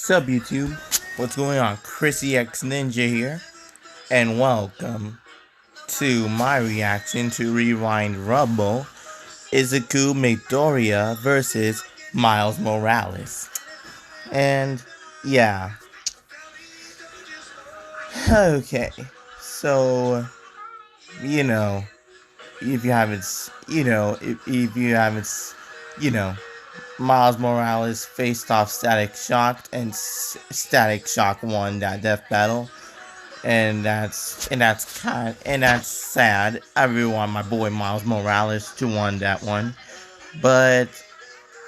Sup YouTube? What's going on? Chrissy X Ninja here, and welcome to my reaction to Rewind Rumble, Izuku Midoriya versus Miles Morales. And yeah, okay, so you know, if you haven't, if you haven't, you know, Miles Morales faced off Static Shock, and Static Shock won that death battle, and that's sad. I really want my boy Miles Morales to won that one, but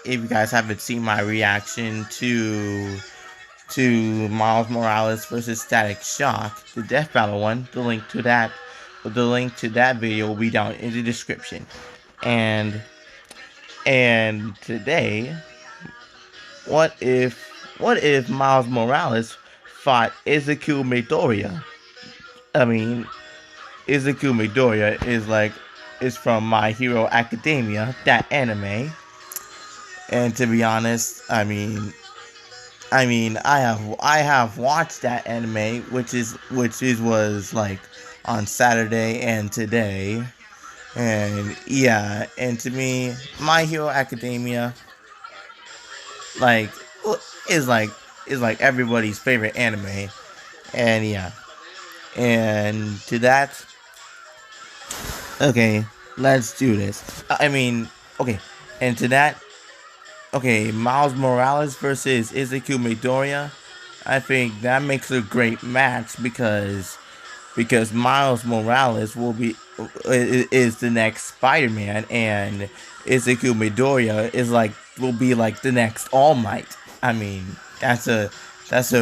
if you guys haven't seen my reaction to Miles Morales versus Static Shock, the death battle one, the link to that video will be down in the description, and today, what if Miles Morales fought Izuku Midoriya? I mean, Izuku Midoriya is from My Hero Academia, that anime. And to be honest, I have watched that anime, which was like on Saturday and today. And yeah, and to me, My Hero Academia like is like everybody's favorite anime. And yeah, and to that, okay, let's do this. Okay, and to that, okay, Miles Morales versus Izuku Midoriya. I think that makes a great match because Miles Morales is the next Spider-Man, and Izuku Midoriya will be like the next All Might. I mean, that's a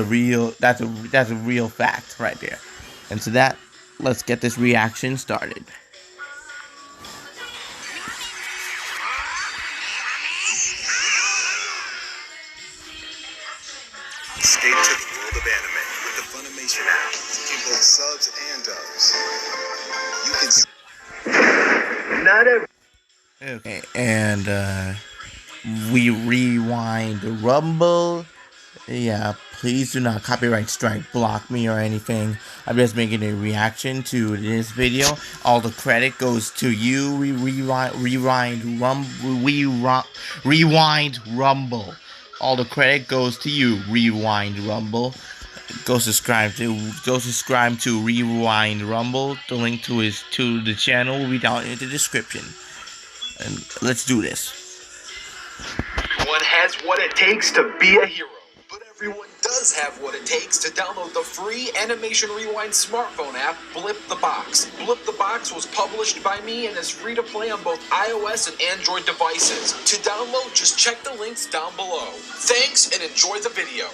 real fact right there. And so that, let's get this reaction started. Escape to the world of anime with the Funimation app in both subs and dubs. You can not every. Okay, and we rewind Rumble. Yeah, please do not copyright strike block me or anything. I'm just making a reaction to this video. All the credit goes to you. Rewind Rumble. All the credit goes to you. Rewind Rumble. Go subscribe to Rewind Rumble. The link to the channel will be down in the description. And let's do this. Everyone has what it takes to be a hero, but everyone does have what it takes to download the free Animation Rewind smartphone app, Blip the Box. Blip the Box was published by me and is free to play on both iOS and Android devices. To download, just check the links down below. Thanks and enjoy the video.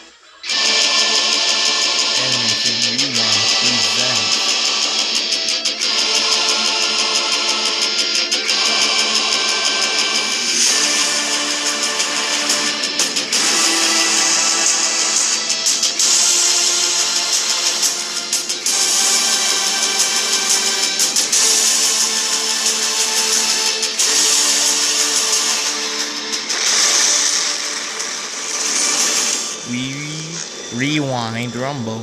Animation Rewind presents Rewind Rumble.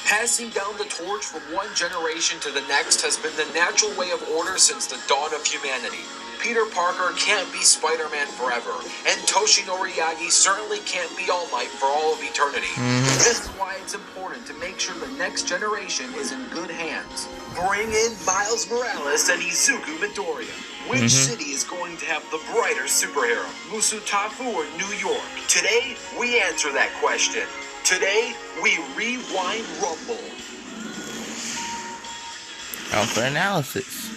Passing down the torch from one generation to the next has been the natural way of order since the dawn of humanity. Peter Parker can't be Spider-Man forever, and Toshinori Yagi certainly can't be All Might for all of eternity. This is why it's important to make sure the next generation is in good hands. Bring in Miles Morales and Izuku Midoriya. Which city is going to have the brighter superhero, Musutafu or New York? Today, we answer that question. Today, we rewind Rumble. Alpha analysis.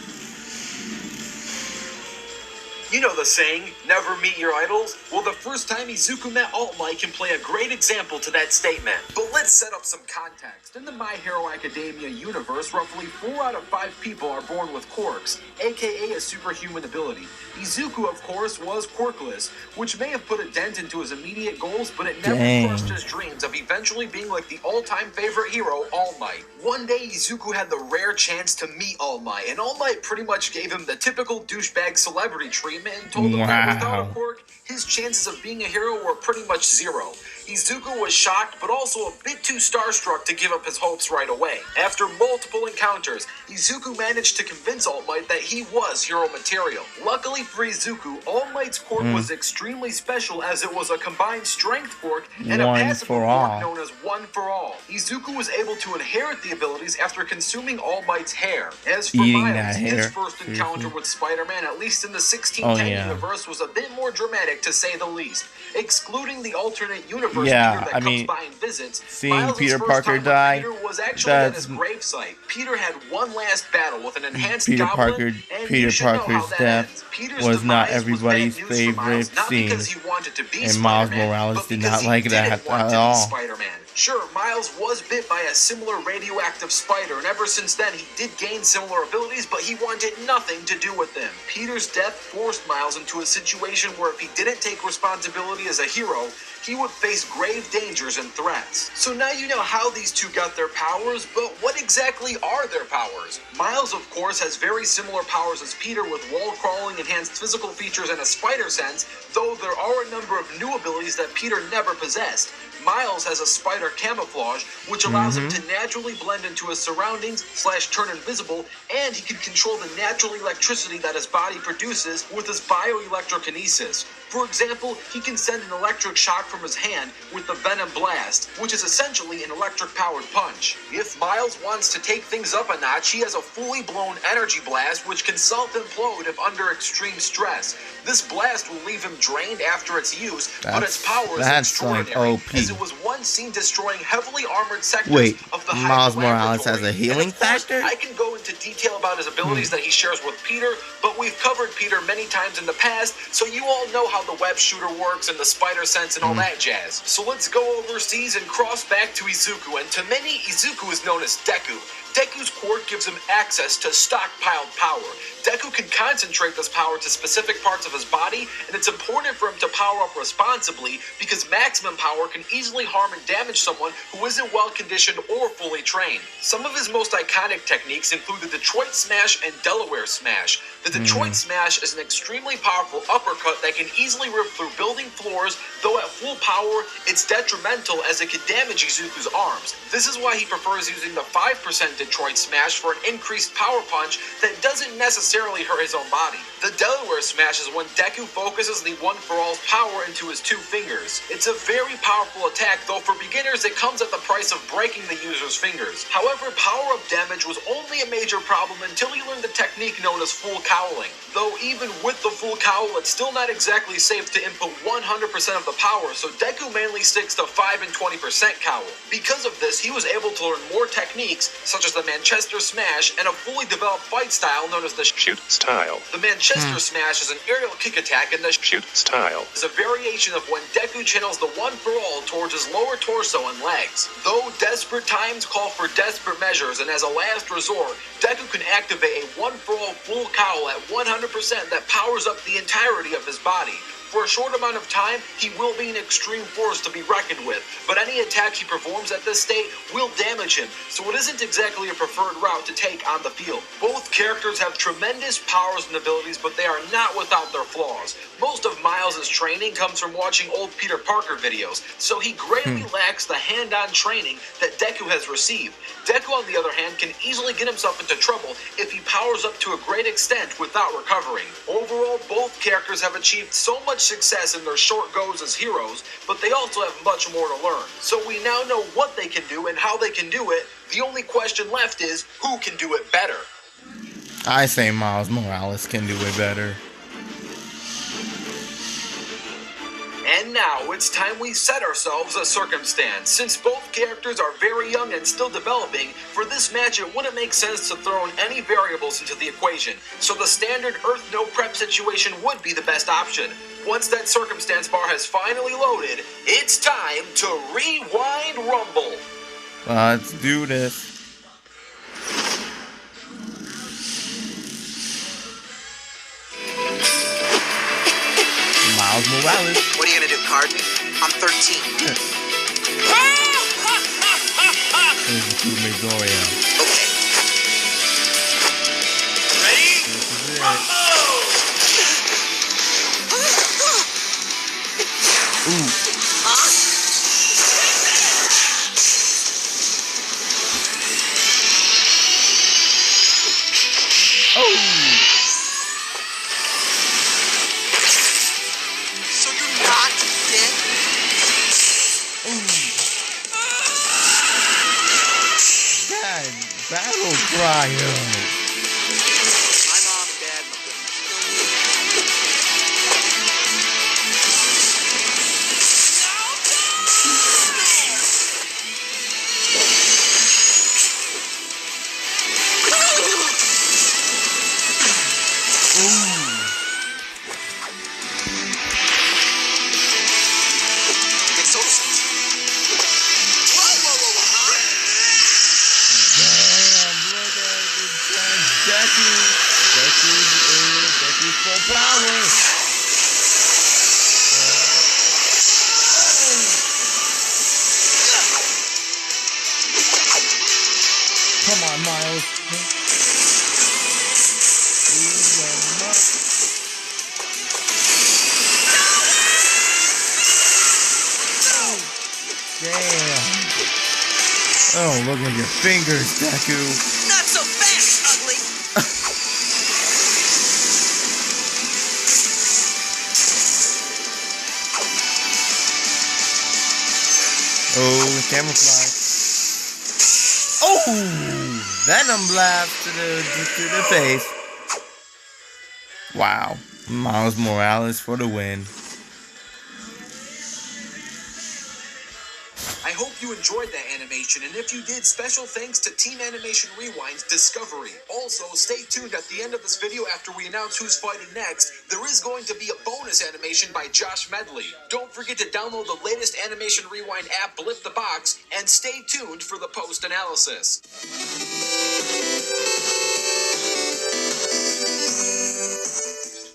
You know the saying, never meet your idols? Well, the first time Izuku met All Might can play a great example to that statement. But let's set up some context. In the My Hero Academia universe, roughly 4 out of 5 people are born with quirks, aka a superhuman ability. Izuku, of course, was quirkless, which may have put a dent into his immediate goals, but it never crushed his dreams of eventually being like the all-time favorite hero, All Might. One day, Izuku had the rare chance to meet All Might, and All Might pretty much gave him the typical douchebag celebrity treatment Man told him that without a Wow. quirk, his chances of being a hero were pretty much zero. Izuku was shocked, but also a bit too starstruck to give up his hopes right away. After multiple encounters, Izuku managed to convince All Might that he was hero material. Luckily for Izuku, All Might's quirk was extremely special as it was a combined strength quirk and a One passive for quirk all. known as One for All. Izuku was able to inherit the abilities after consuming All Might's hair. As for Eating Miles, that his hair. first encounter with Spider-Man, at least in the 1610 Oh, yeah. universe, was a bit more dramatic to say the least. Excluding the alternate universe Yeah, Peter that I comes mean, by and visits, seeing Miles' Peter first Parker time with die, Peter was actually at his that's gravesite. Peter had one last battle with an enhanced Peter goblin, and you should know how Parker's that death ends. Peter's was not demise everybody's was bad news for Miles, favorite not scene, because he wanted to be and Miles Spider-Man, Morales but did because not he like didn't that want at to be all. Spider-Man. Sure, Miles was bit by a similar radioactive spider, and ever since then he did gain similar abilities, but he wanted nothing to do with them. Peter's death forced Miles into a situation where if he didn't take responsibility as a hero, he would face grave dangers and threats. So now you know how these two got their powers, but what exactly are their powers? Miles, of course, has very similar powers as Peter with wall crawling, enhanced physical features, and a spider sense, though there are a number of new abilities that Peter never possessed. Miles has a spider camouflage, which allows him to naturally blend into his surroundings / turn invisible, and he can control the natural electricity that his body produces with his bioelectrokinesis. For example, he can send an electric shock from his hand with the Venom Blast, which is essentially an electric-powered punch. If Miles wants to take things up a notch, he has a fully blown energy blast which can self-implode if under extreme stress. This blast will leave him drained after its use, but its power is extraordinary, like OP. as it was once seen destroying heavily armored sectors Wait, of the Miles Hydra Morales has Laboratory. a healing And of course, factor? I can go into detail about his abilities that he shares with Peter, but we've covered Peter many times in the past, so you all know how the web shooter works and the spider sense and all that jazz. So let's go overseas and cross back to Izuku, and to many, Izuku is known as Deku. Deku's quirk gives him access to stockpiled power. Deku can concentrate this power to specific parts of his body, and it's important for him to power up responsibly because maximum power can easily harm and damage someone who isn't well conditioned or fully trained. Some of his most iconic techniques include the Detroit Smash and Delaware Smash. The Detroit Smash is an extremely powerful uppercut that can easily rip through building floors, though at full power, it's detrimental as it can damage Izuku's arms. This is why he prefers using the 5% Detroit Smash for an increased power punch that doesn't necessarily hurt his own body. The Delaware Smash is when Deku focuses the One for All's power into his two fingers. It's a very powerful attack, though for beginners it comes at the price of breaking the user's fingers. However, power-up damage was only a major problem until he learned the technique known as full cowling. Though even with the full cowl, it's still not exactly safe to input 100% of the power, so Deku mainly sticks to 5 and 20% cowl. Because of this, he was able to learn more techniques, such as the Manchester Smash and a fully developed fight style known as the Shoot style. The Manchester Smash is an aerial kick attack, and the Shoot style. is a variation of when Deku channels the One for All towards his lower torso and legs. Though desperate times call for desperate measures, and as a last resort, Deku can activate a One for All full cowl at 100% that powers up the entirety of his body. For a short amount of time, he will be an extreme force to be reckoned with, but any attack he performs at this state will damage him, so it isn't exactly a preferred route to take on the field. Both characters have tremendous powers and abilities, but they are not without their flaws. Most of Miles' training comes from watching old Peter Parker videos, so he greatly lacks the hand-on training that Deku has received. Deku, on the other hand, can easily get himself into trouble if he powers up to a great extent without recovering. Overall, both characters have achieved so much success in their short goes as heroes, but they also have much more to learn. So we now know what they can do and how they can do it. The only question left is, who can do it better? I say Miles Morales can do it better. And now it's time we set ourselves a circumstance. Since both characters are very young and still developing, for this match it wouldn't make sense to throw in any variables into the equation, so the standard Earth no prep situation would be the best option. Once that circumstance bar has finally loaded, it's time to Rewind Rumble. Let's do this. Miles Morales. What are you gonna do, card me? I'm 13. Izuku Midoriya. Okay. Ready? This is it. Battle cry, yo. My mom, dad. Makes total sense. Whoa. Damn, look at it. Deku's full power. Come on, Miles. Damn. Oh, look at your fingers, Deku. Not so fast, ugly. Oh, camouflage. Oh, Venom blast to the face. Wow, Miles Morales for the win. I hope you enjoyed that animation, and if you did, special thanks to Team Animation Rewind's Discovery. Also, stay tuned at the end of this video after we announce who's fighting next. There is going to be a bonus animation by Josh Medley. Don't forget to download the latest Animation Rewind app, Blip the Box, and stay tuned for the post-analysis.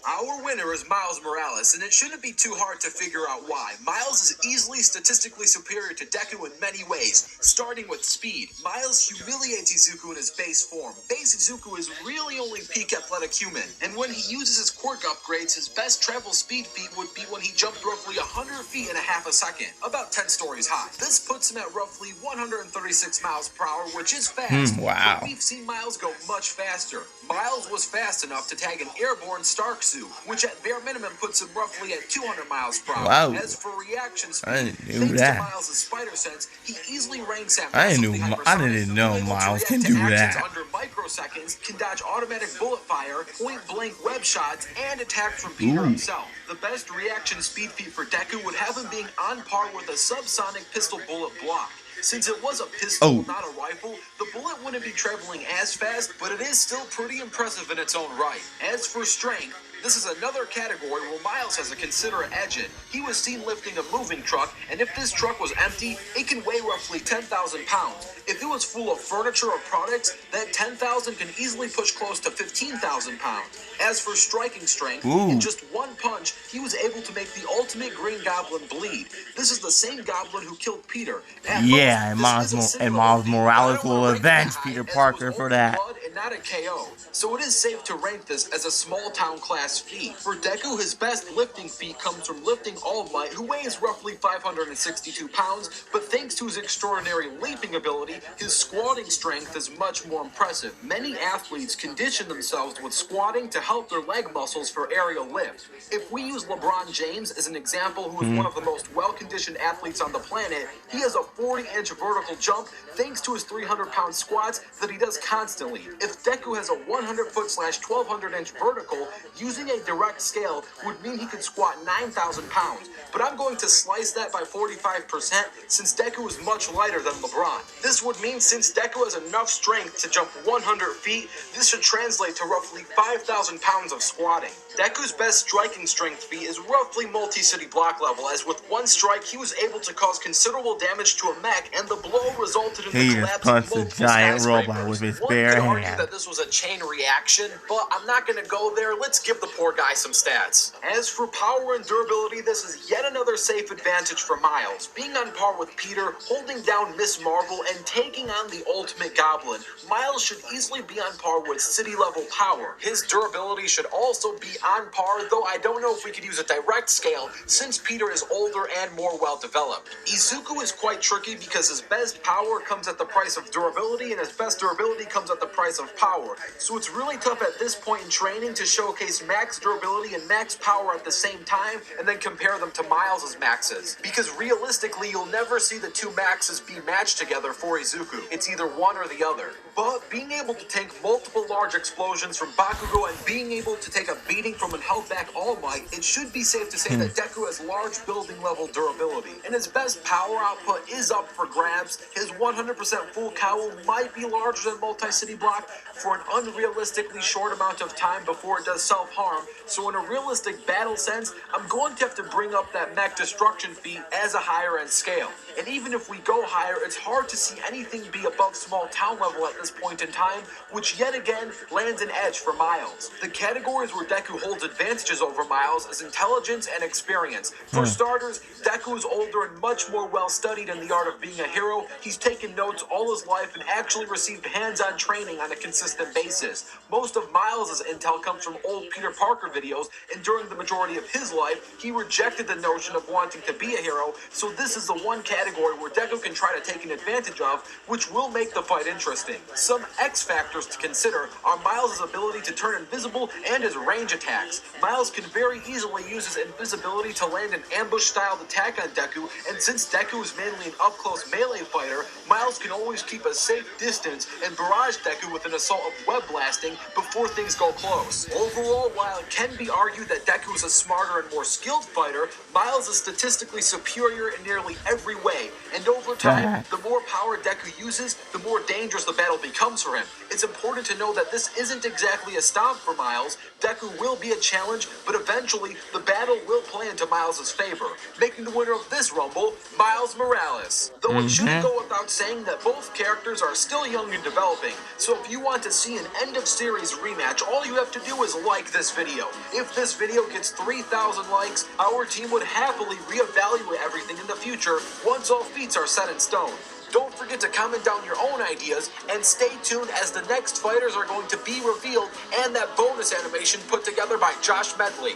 Our winner is Miles Morales, and it shouldn't be too hard to figure out why. Miles is easily statistically superior to Deku in many ways, starting with speed. Miles humiliates Izuku in his base form. Base Izuku is really only peak athletic human, and when he uses his quirk upgrades, his best travel speed feat would be when he jumped roughly 100 feet in a half a second, about 10 stories high. This puts him at roughly 136 miles per hour, which is fast. Wow. But we've seen Miles go much faster. Miles was fast enough to tag an airborne Stark suit, which at bare minimum puts him roughly at 200 miles per hour. Wow. As for reaction speed, I didn't know thanks that. to Miles' spider sense, he easily ranks at I didn't massively know hypersonic, know able to Miles react can to do actions that. under microseconds, can dodge automatic bullet fire, point-blank web shots, and attack from Peter himself. The best reaction speed feat for Deku would have him being on par with a subsonic pistol bullet block. Since it was a pistol, not a rifle, the bullet wouldn't be traveling as fast, but it is still pretty impressive in its own right. As for strength, this is another category where Miles has a considerate edge in. He was seen lifting a moving truck, and if this truck was empty, it can weigh roughly 10,000 pounds. If it was full of furniture or products, that 10,000 can easily push close to 15,000 pounds. As for striking strength, in just one punch, he was able to make the ultimate Green Goblin bleed. This is the same Goblin who killed Peter. Yeah, and Miles Morales will avenge Peter Parker for that. And not a KO. So it is safe to rank this as a small town class feat. For Deku, his best lifting feat comes from lifting All Might, who weighs roughly 562 pounds, but thanks to his extraordinary leaping ability, his squatting strength is much more impressive. Many athletes condition themselves with squatting to help their leg muscles for aerial lift. If we use LeBron James as an example, who is one of the most well-conditioned athletes on the planet, he has a 40-inch vertical jump thanks to his 300-pound squats that he does constantly. If Deku has a 100-foot/1200-inch vertical, using a direct scale would mean he could squat 9,000 pounds. But I'm going to slice that by 45% since Deku is much lighter than LeBron. This would mean since Deku has enough strength to jump 100 feet, this should translate to roughly 5,000 pounds of squatting. Deku's best striking strength feat is roughly multi-city block level, as with one strike he was able to cause considerable damage to a mech, and the blow resulted in the collapse of multiple giant skyscrapers. robot with his One bare could argue hand. that this was a chain reaction, but I'm not going to go there. Let's give the poor guy some stats. As for power and durability, this is yet another safe advantage for Miles. Being on par with Peter, holding down Miss Marvel, and taking on the ultimate Goblin, Miles should easily be on par with city-level power. His durability should also be on par, though I don't know if we could use a direct scale since Peter is older and more well-developed. Izuku is quite tricky because his best power comes at the price of durability, and his best durability comes at the price of power, so it's really tough at this point in training to showcase max durability and max power at the same time and then compare them to Miles' maxes. Because realistically, you'll never see the two maxes be matched together for Izuku. It's either one or the other. But being able to tank multiple large explosions from Bakugo and being able to take a beating from an held back All Might, it should be safe to say that Deku has large building level durability. And his best power output is up for grabs. His 100% full cowl might be larger than Multi-City Block for an unrealistically short amount of time before it does self-harm, so in a realistic battle sense, I'm going to have to bring up that mech destruction feat as a higher end scale. And even if we go higher, it's hard to see anything be above small town level at this point in time, which yet again lands an edge for Miles. The categories where Deku holds advantages over Miles is intelligence and experience. For starters, Deku is older and much more well studied in the art of being a hero. He's taken notes all his life and actually received hands-on training on a consistent basis. Most of Miles' intel comes from old Peter Parker videos, and during the majority of his life, he rejected the notion of wanting to be a hero, so this is the one category where Deku can try to take an advantage of, which will make the fight interesting. Some X factors to consider are Miles' ability to turn invisible and his range attacks. Miles can very easily use his invisibility to land an ambush-styled attack on Deku, and since Deku is mainly an up-close melee fighter, Miles can always keep a safe distance and barrage Deku with an assault of web blasting before things go close. Overall, while it can be argued that Deku is a smarter and more skilled fighter, Miles is statistically superior in nearly every way, and over time, the more power Deku uses, the more dangerous the battle becomes for him. It's important to know that this isn't exactly a stomp for Miles. Deku will be a challenge, but eventually, the battle will play into Miles' favor, making the winner of this Rumble, Miles Morales. Though it shouldn't go without saying that both characters are still young and developing, so if you want to see an end-of-series rematch, all you have to do is like this video. If this video gets 3,000 likes, our team would happily reevaluate everything in the future once all feats are set in stone. Don't forget to comment down your own ideas, and stay tuned as the next fighters are going to be revealed and that bonus animation put together by Josh Medley.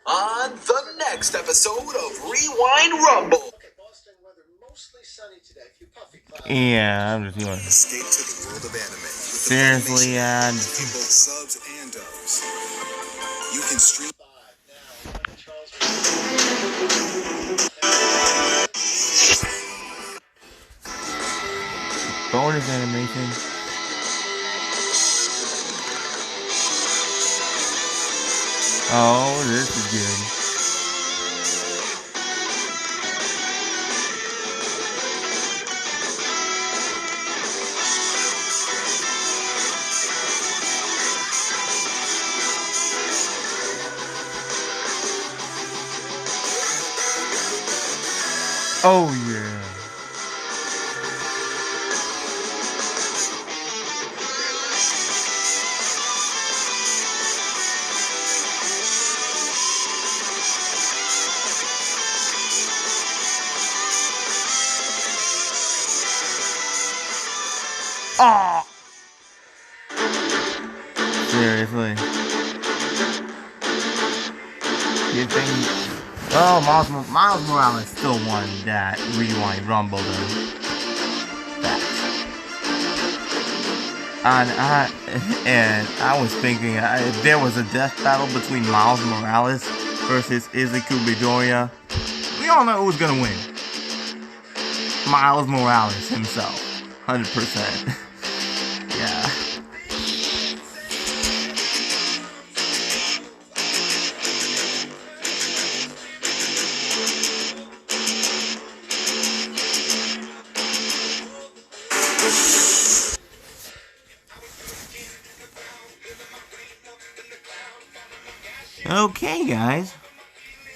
On the next episode of Rewind Rumble. Okay, Boston weather mostly sunny today. A few puffy clouds. Yeah, I'm just going. Escape to the world of anime. With the Seriously, Funimation in both subs and dubs. You can stream. Now, Charles. Bonus animation. Oh, this is good. Oh yeah. Oh! Seriously. You think... Oh, Miles Morales still won that Rewind Rumble, though. And I was thinking, if there was a death battle between Miles Morales versus Izuku Midoriya, we all know who's gonna win. Miles Morales himself. 100%. Yeah. Okay, guys.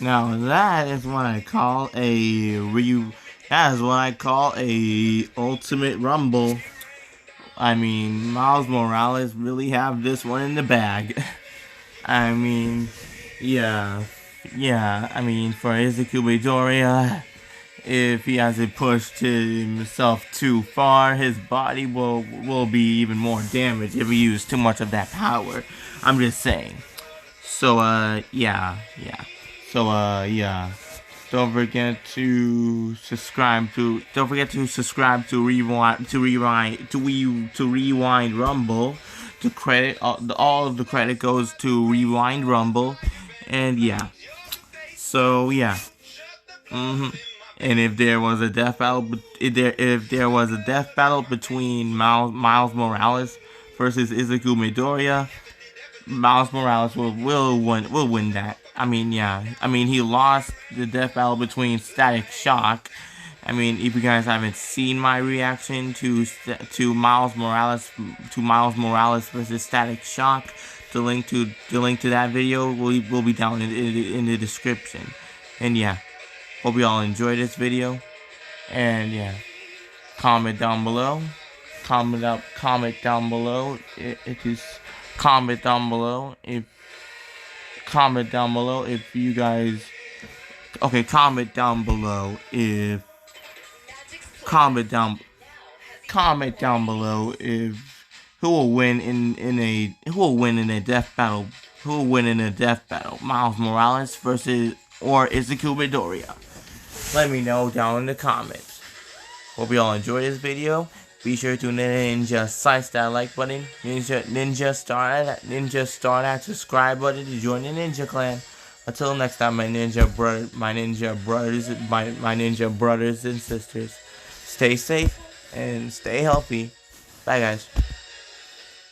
Now that is what I call that is what I call a Ultimate Rumble. I mean, Miles Morales really have this one in the bag. I mean, yeah. I mean, for Izuku Midoriya, if he hasn't pushed himself too far, his body will be even more damaged if he uses too much of that power. I'm just saying. So, yeah. So, yeah. Don't forget to subscribe to Rewind Rumble. the credit, all of the credit goes to Rewind Rumble, and yeah. So yeah. And if there was a death battle, if there was a death battle between Miles Morales versus Izuku Midoriya, Miles Morales will win that. I mean, yeah. I mean, he lost the death battle between Static Shock. I mean, if you guys haven't seen my reaction to Miles Morales versus Static Shock, the link to that video will be down in the description. And yeah, hope you all enjoyed this video. And yeah, comment down below. Comment down below. Comment down below if you guys. Okay, comment down below if. Comment down below if who will win in a death battle. Who will win in a death battle? Miles Morales versus or Izuku Midoriya. Let me know down in the comments. Hope you all enjoyed this video. Be sure to ninja slice that like button. Ninja star that subscribe button to join the Ninja Clan. Until next time, my ninja brothers and sisters. Stay safe and stay healthy. Bye, guys.